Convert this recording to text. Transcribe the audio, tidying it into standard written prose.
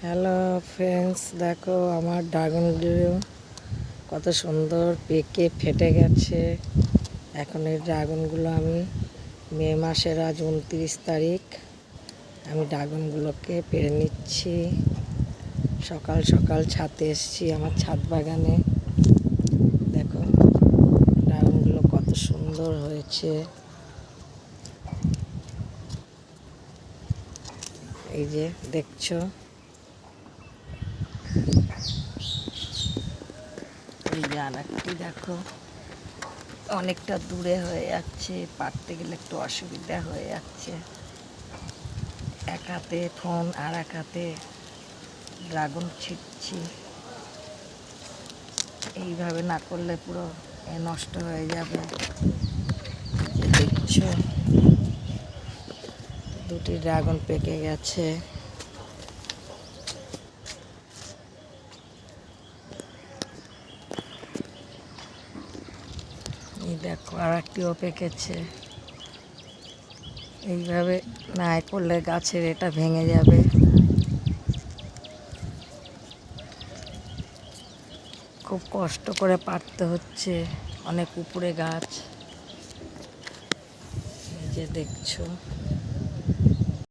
Hello friends, দেখো আমার ড্রাগনগুলো কত সুন্দর পেকে ফেটে গেছে। এখন এই ড্রাগনগুলো আমি মে মাসের আজ 29 তারিখ আমি ড্রাগনগুলোকে পেরে নিচ্ছি। সকাল সকাল ছাদে এসেছি, আমার ছাদ বাগানে। দেখো ড্রাগনগুলো কত সুন্দর হয়েছে। এই যে দেখছো, এই যে আর একটি দেখো অনেকটা দূরে হয়ে যাচ্ছে, পারতে গেলে একটু অসুবিধা হয়ে যাচ্ছে। এক হাতে ফোন আর এক হাতে ড্রাগন ছিটছি। এইভাবে না করলে পুরো নষ্ট হয়ে যাবে। যে দেখছো দুটি ড্রাগন পেকে গেছে। এই দেখো আর একটিও পেকেছে। এইভাবে না করলে গাছের এটা ভেঙে যাবে। খুব কষ্ট করে পারতে হচ্ছে, অনেক উপরে গাছ। এই যে দেখছো।